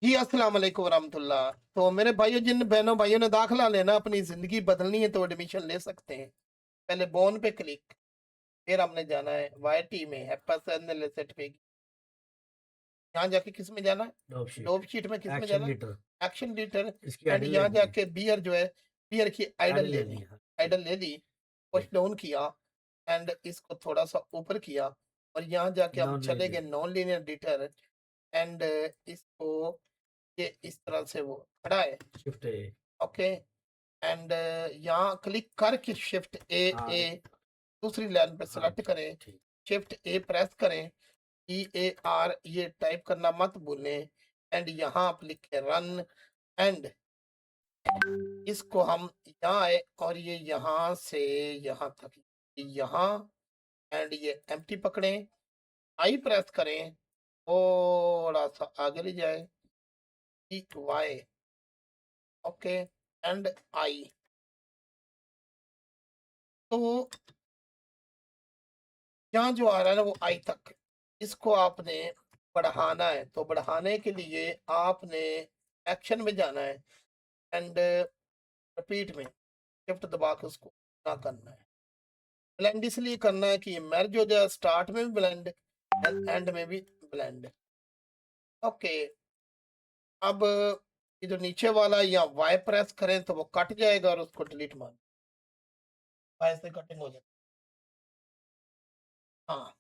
जी, अस्सलाम वालेकुम वरहमतुल्लाह। तो मेरे भाइयों, जिन बहनों भाइयों ने दाखिला लेना, अपनी ज़िंदगी बदलनी है तो एडमिशन ले सकते हैं। पहले बोन पे क्लिक, फिर हमने जाना है वाईटी में एप्पस एनालिसिस पे। यहाँ जाके किस में जाना है? डॉप शीट, डोप शीट में किस में एक्शन जाना है? लीटर। Action litre. इसकी एंड आइडल ले यहाँ ली है। जाके बियर जो है, बियर की आइडल आइडल ले लेनी ली है। है। आइडल ले ली, पुश ठीक। डाउन किया एंड इसको थोड़ा-सा ऊपर किया और यहाँ जाके हम नॉन चले गए linear. Non linear editor and इसको ये इस तरह से वो खड़ा है। Shift A. ओके। एंड यहाँ क्लिक करके शिफ्ट ए हाँ। ए दूसरी लाइन पे हाँ, सेलेक्ट करें। ठीक। शिफ्ट ए प्रेस करें। EAR ये टाइप करना मत भूलें। एंड यहाँ आप लिखें रन। एंड इसको हम यहाँ आए और ये यहाँ से यहाँ तक, यहाँ एंड ये एम्प्टी पकड़ें, आई प्रेस करें, थोड़ा सा आगे ले जाए, वाई, ओके, एंड आई। तो यहाँ जो आ रहा है ना वो आई तक, इसको आपने बढ़ाना है। तो बढ़ाने के लिए आपने एक्शन में जाना है एंड रिपीट में शिफ्ट दबा के उसको ना करना है। ब्लेंड इसलिए करना है कि ये मर्ज हो जाए, स्टार्ट में भी ब्लेंड एंड में भी ब्लेंड। ओके। अब ये जो नीचे वाला या वाई प्रेस करें तो वो कट जाएगा और उसको डिलीट मार, वाई से कटिंग हो जाए। हाँ,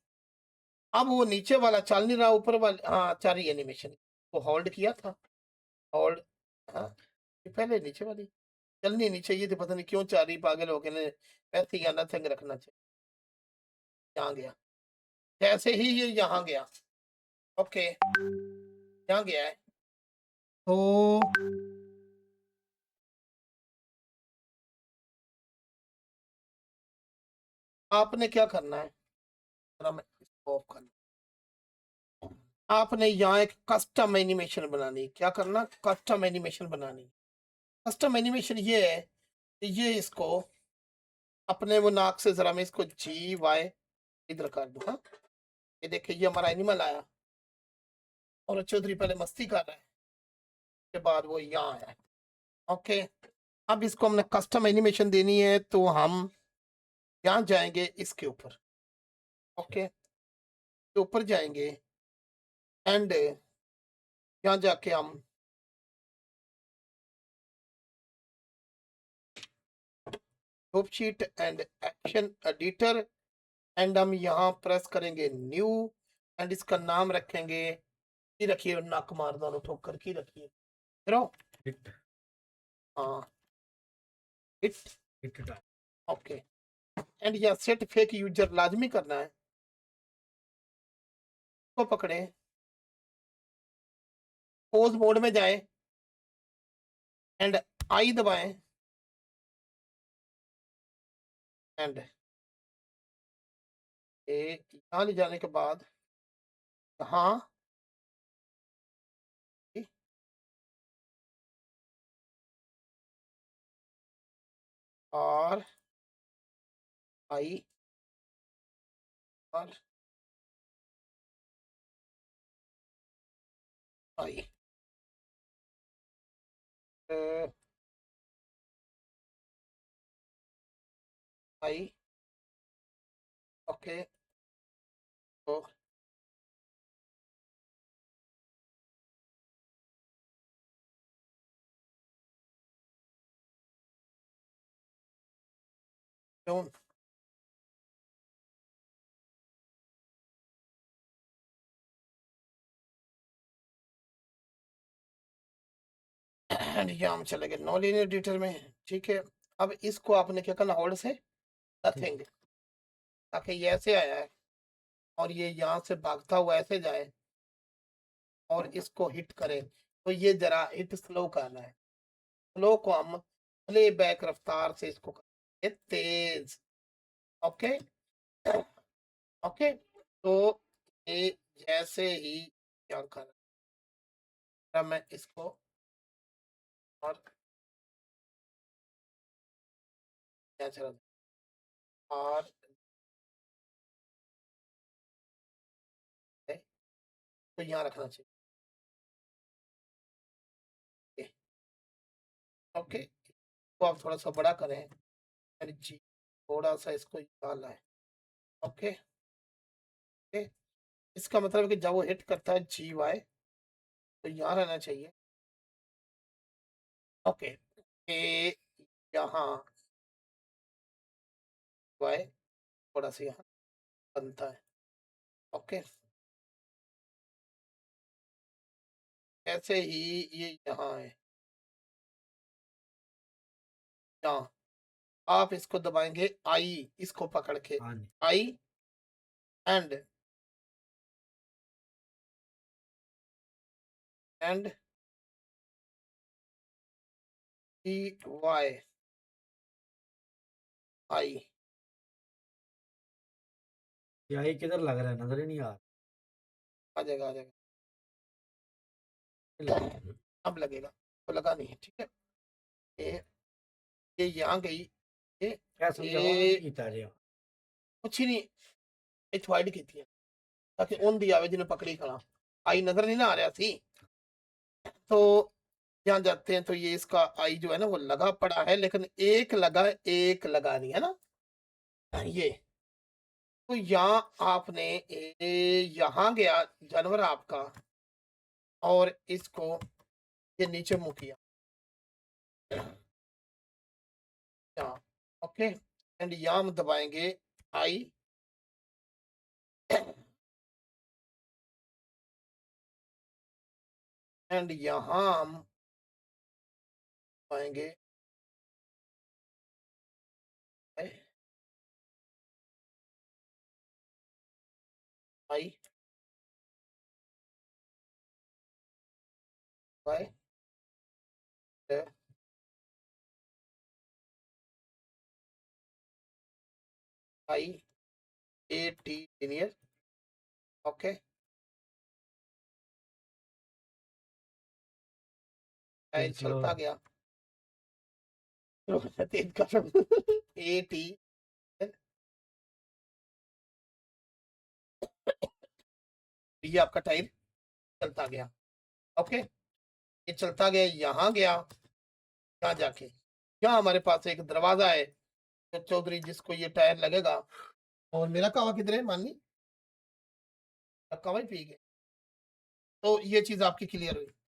अब वो नीचे वाला चल नहीं रहा, ऊपर वाले हाँ चल रही एनिमेशन, वो होल्ड किया था। होल्ड, हाँ, ये पहले नीचे वाली चलनी नहीं चाहिए थी, पता नहीं क्यों चल रही, पागल हो गए ने। वैसे ही नथिंग रखना चाहिए। यहाँ गया, जैसे ही ये यहाँ गया, ओके, यहाँ गया है। तो आपने क्या करना है, जरा मैं इसको ऑफ करना। आपने यहाँ एक कस्टम एनिमेशन बनानी है। क्या करना? कस्टम एनिमेशन बनानी। कस्टम एनिमेशन ये है कि ये इसको अपने वो नाक से जरा मैं इसको GY इधर कर दूं। हाँ, ये देखिए ये हमारा एनिमल आया और चौधरी पहले मस्ती कर रहा है, के बाद वो यहाँ आया। ओके। अब इसको हमने कस्टम एनिमेशन देनी है तो हम यहाँ जाएंगे इसके ऊपर। ओके, के ऊपर जाएंगे एंड यहाँ जाके हम top sheet and action editor and हम यहाँ प्रेस करेंगे न्यू एंड इसका नाम रखेंगे, की रखिए नक मार दोनों ठोकर की रखिए, फिर हिट। हाँ, it, hit time. Okay. And यहाँ सेट फेक यूजर लाजमी करना है। को पकड़े, पोज मोड में जाएं एंड आई दबाएं एंड यहाँ ले जाने के बाद हाँ, और आई और आई, आई, ओके। तो क्यों एंड यहाँ हम चले गए नॉन लीनियर एडिटर में। ठीक है, अब इसको आपने क्या करना, होल्ड से ठीक। नथिंग, ताकि ये ऐसे आया है और ये यहाँ से भागता हुआ ऐसे जाए और इसको हिट करे। तो ये जरा हिट स्लो करना है। स्लो को हम प्ले बैक रफ्तार से इसको करेंगे तेज। ओके। ओके, तो ये जैसे ही क्या कर, मैं इसको और क्या चला और तो यहाँ रखना चाहिए। ओके, तो आप थोड़ा सा बड़ा करें एंड जी थोड़ा सा इसको डालना है। ओके, ओके, इसका मतलब है कि जब वो हिट करता है जी वाई तो यहाँ रहना चाहिए। ओके, ए यहाँ वाई थोड़ा सा यहाँ बनता है। ओके, ऐसे ही ये यहाँ है, यहाँ आप इसको दबाएंगे आई, इसको पकड़ के हाँ जी। आई एंड एंड ई वाई आई। यही किधर लग रहा है, नजर ही नहीं आ आ जाएगा, आ जाएगा, रहा। अब लगेगा, तो लगा नहीं है, ठीक है। ये यहाँ गई, ये क्या समझावा ये कीता जी? कुछ ही नहीं, इथ वाइड की थी ताकि उन दी आवे जिन्हें पकड़ी खड़ा, आई नजर नहीं ना आ रहा थी। तो यहाँ जाते हैं तो ये इसका आई जो है ना वो लगा पड़ा है, लेकिन एक लगा, एक लगा नहीं है ना ये। तो यहाँ आपने यहाँ गया जानवर आपका और इसको ये नीचे मुंह किया यहाँ। ओके, एंड यहाँ हम दबाएंगे आई एंड यहाँ हम दबाएंगे I by I A T linear. Okay, फिर स्लो। चलता गया तेज कदम ए टी, ये आपका टाइल चलता गया। ओके, ये चलता गया, यहाँ गया, यहाँ जाके यहाँ हमारे पास एक दरवाजा है तो चौधरी जिसको ये टायर लगेगा। और मेरा कहवा किधर है माननी, कहवा ही पी गए। तो ये चीज आपकी क्लियर हुई।